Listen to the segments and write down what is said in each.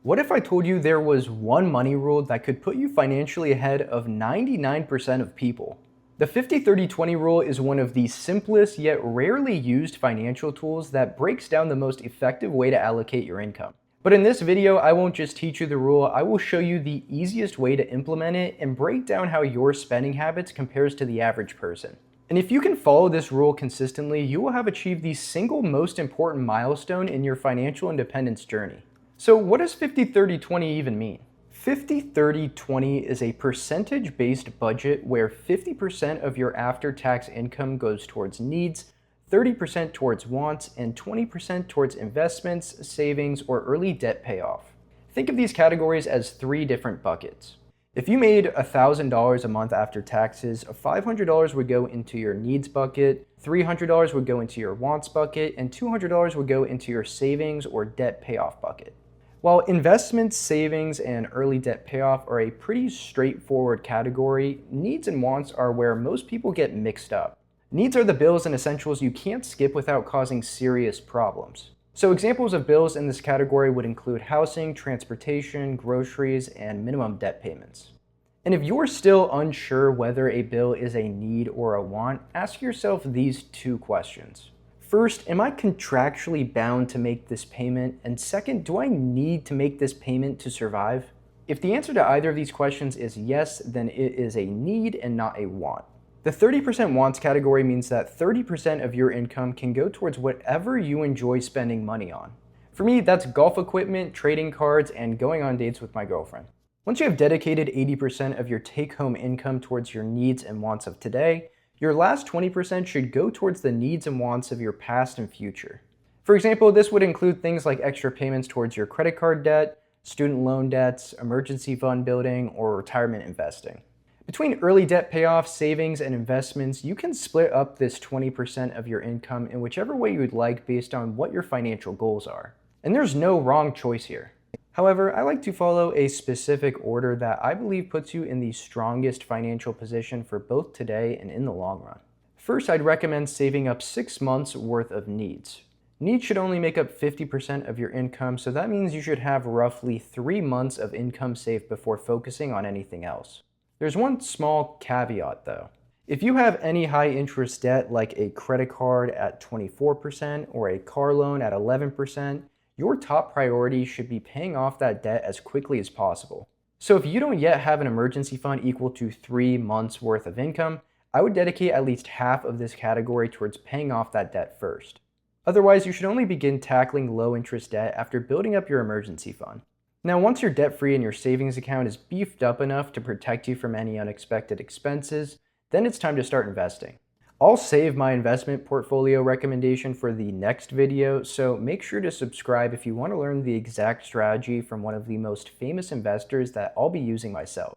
What if I told you there was one money rule that could put you financially ahead of 99% of people? The 50-30-20 rule is one of the simplest yet rarely used financial tools that breaks down the most effective way to allocate your income. But in this video, I won't just teach you the rule, I will show you the easiest way to implement it and break down how your spending habits compares to the average person. And if you can follow this rule consistently, you will have achieved the single most important milestone in your financial independence journey. So what does 50-30-20 even mean? 50-30-20 is a percentage-based budget where 50% of your after-tax income goes towards needs, 30% towards wants, and 20% towards investments, savings, or early debt payoff. Think of these categories as three different buckets. If you made $1,000 a month after taxes, $500 would go into your needs bucket, $300 would go into your wants bucket, and $200 would go into your savings or debt payoff bucket. While investments, savings, and early debt payoff are a pretty straightforward category, needs and wants are where most people get mixed up. Needs are the bills and essentials you can't skip without causing serious problems. So examples of bills in this category would include housing, transportation, groceries, and minimum debt payments. And if you're still unsure whether a bill is a need or a want, ask yourself these two questions. First, am I contractually bound to make this payment? And second, do I need to make this payment to survive? If the answer to either of these questions is yes, then it is a need and not a want. The 30% wants category means that 30% of your income can go towards whatever you enjoy spending money on. For me, that's golf equipment, trading cards, and going on dates with my girlfriend. Once you have dedicated 80% of your take-home income towards your needs and wants of today, your last 20% should go towards the needs and wants of your past and future. For example, this would include things like extra payments towards your credit card debt, student loan debts, emergency fund building, or retirement investing. Between early debt payoff, savings, and investments, you can split up this 20% of your income in whichever way you would like based on what your financial goals are. And there's no wrong choice here. However, I like to follow a specific order that I believe puts you in the strongest financial position for both today and in the long run. First, I'd recommend saving up 6 months worth of needs. Needs should only make up 50% of your income, so that means you should have roughly 3 months of income saved before focusing on anything else. There's one small caveat though. If you have any high interest debt like a credit card at 24% or a car loan at 11%, your top priority should be paying off that debt as quickly as possible. So if you don't yet have an emergency fund equal to 3 months worth of income, I would dedicate at least half of this category towards paying off that debt first. Otherwise, you should only begin tackling low interest debt after building up your emergency fund. Now, once you're debt-free and your savings account is beefed up enough to protect you from any unexpected expenses, then it's time to start investing. I'll save my investment portfolio recommendation for the next video, so make sure to subscribe if you want to learn the exact strategy from one of the most famous investors that I'll be using myself.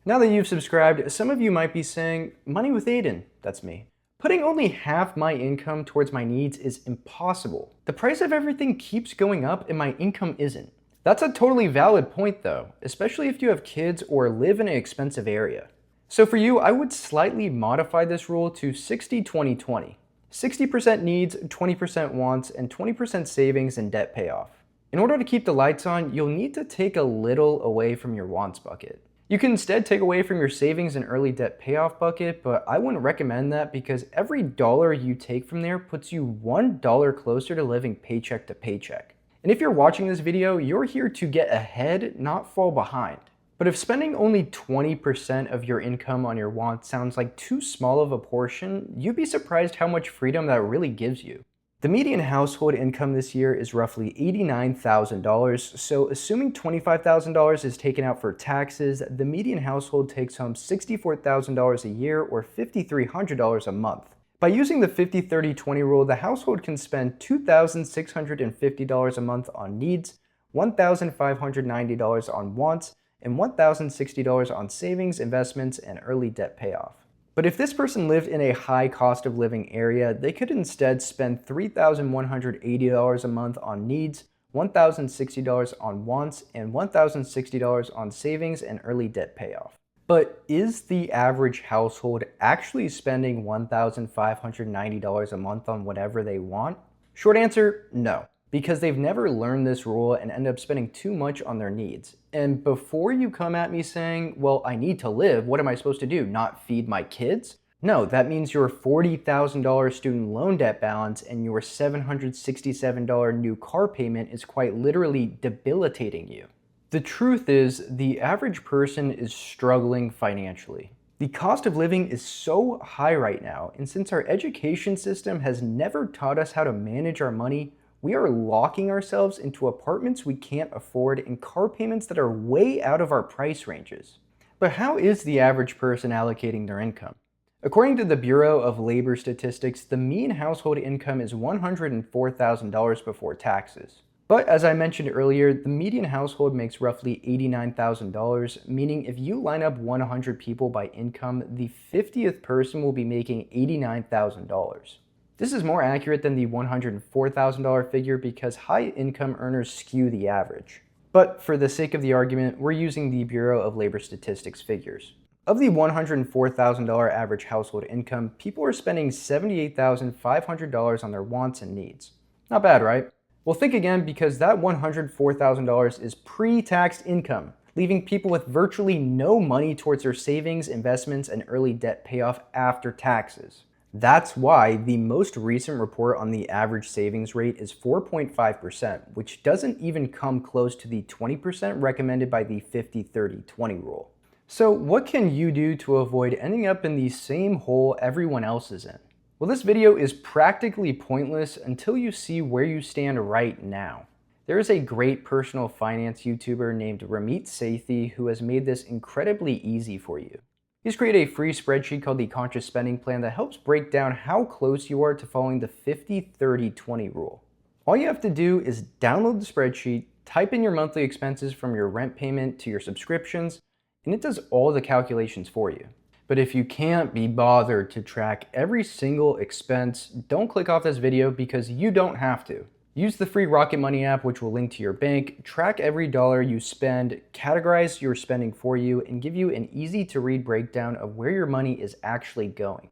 Now that you've subscribed, some of you might be saying, "Money with Aiden," that's me. "Putting only half my income towards my needs is impossible. The price of everything keeps going up and my income isn't." That's a totally valid point though, especially if you have kids or live in an expensive area. So for you, I would slightly modify this rule to 60-20-20. 60% needs, 20% wants, and 20% savings and debt payoff. In order to keep the lights on, you'll need to take a little away from your wants bucket. You can instead take away from your savings and early debt payoff bucket, but I wouldn't recommend that because every dollar you take from there puts you $1 closer to living paycheck to paycheck. And if you're watching this video, you're here to get ahead, not fall behind. But if spending only 20% of your income on your wants sounds like too small of a portion, you'd be surprised how much freedom that really gives you. The median household income this year is roughly $89,000, so assuming $25,000 is taken out for taxes, the median household takes home $64,000 a year or $5,300 a month. By using the 50-30-20 rule, the household can spend $2,650 a month on needs, $1,590 on wants, and $1,060 on savings, investments, and early debt payoff. But if this person lived in a high cost of living area, they could instead spend $3,180 a month on needs, $1,060 on wants, and $1,060 on savings and early debt payoff. But is the average household actually spending $1,590 a month on whatever they want? Short answer, no. because they've never learned this rule and end up spending too much on their needs. And before you come at me saying, well, I need to live, what am I supposed to do? Not feed my kids? No, that means your $40,000 student loan debt balance and your $767 new car payment is quite literally debilitating you. The truth is, the average person is struggling financially. The cost of living is so high right now, and since our education system has never taught us how to manage our money, we are locking ourselves into apartments we can't afford and car payments that are way out of our price ranges. But how is the average person allocating their income? According to the Bureau of Labor Statistics, the mean household income is $104,000 before taxes. But as I mentioned earlier, the median household makes roughly $89,000, meaning if you line up 100 people by income, the 50th person will be making $89,000. This is more accurate than the $104,000 figure because high-income earners skew the average. But for the sake of the argument, we're using the Bureau of Labor Statistics figures. Of the $104,000 average household income, people are spending $78,500 on their wants and needs. Not bad, right? Well, think again, because that $104,000 is pre-taxed income, leaving people with virtually no money towards their savings, investments, and early debt payoff after taxes. That's why the most recent report on the average savings rate is 4.5%, which doesn't even come close to the 20% recommended by the 50-30-20 rule. So what can you do to avoid ending up in the same hole everyone else is in? Well, this video is practically pointless until you see where you stand right now. There is a great personal finance YouTuber named Ramit Sethi who has made this incredibly easy for you. He's created a free spreadsheet called the Conscious Spending Plan that helps break down how close you are to following the 50-30-20 rule. All you have to do is download the spreadsheet, type in your monthly expenses from your rent payment to your subscriptions, and it does all the calculations for you. But if you can't be bothered to track every single expense, don't click off this video because you don't have to. Use the free Rocket Money app, which will link to your bank, track every dollar you spend, categorize your spending for you, and give you an easy to read breakdown of where your money is actually going.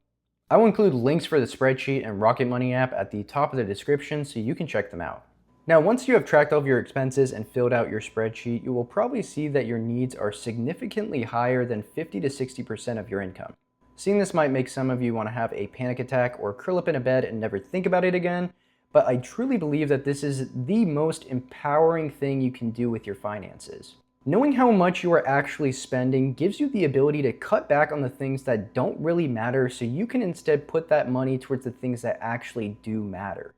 I will include links for the spreadsheet and Rocket Money app at the top of the description so you can check them out. Now, once you have tracked all of your expenses and filled out your spreadsheet, you will probably see that your needs are significantly higher than 50 to 60% of your income. Seeing this might make some of you want to have a panic attack or curl up in a bed and never think about it again, but I truly believe that this is the most empowering thing you can do with your finances. Knowing how much you are actually spending gives you the ability to cut back on the things that don't really matter so you can instead put that money towards the things that actually do matter.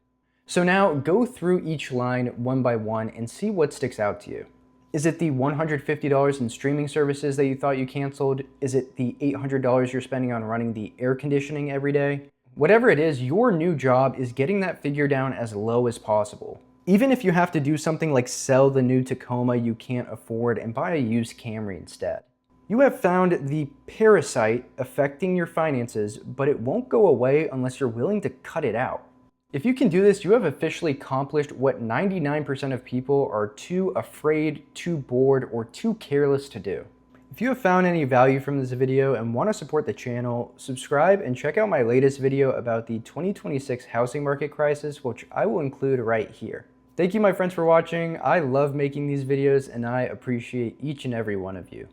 So now go through each line one by one and see what sticks out to you. Is it the $150 in streaming services that you thought you canceled? Is it the $800 you're spending on running the air conditioning every day? Whatever it is, your new job is getting that figure down as low as possible. Even if you have to do something like sell the new Tacoma you can't afford and buy a used Camry instead. You have found the parasite affecting your finances, but it won't go away unless you're willing to cut it out. If you can do this, you have officially accomplished what 99% of people are too afraid, too bored, or too careless to do. If you have found any value from this video and want to support the channel, subscribe and check out my latest video about the 2026 housing market crisis, which I will include right here. Thank you, my friends, for watching. I love making these videos and I appreciate each and every one of you.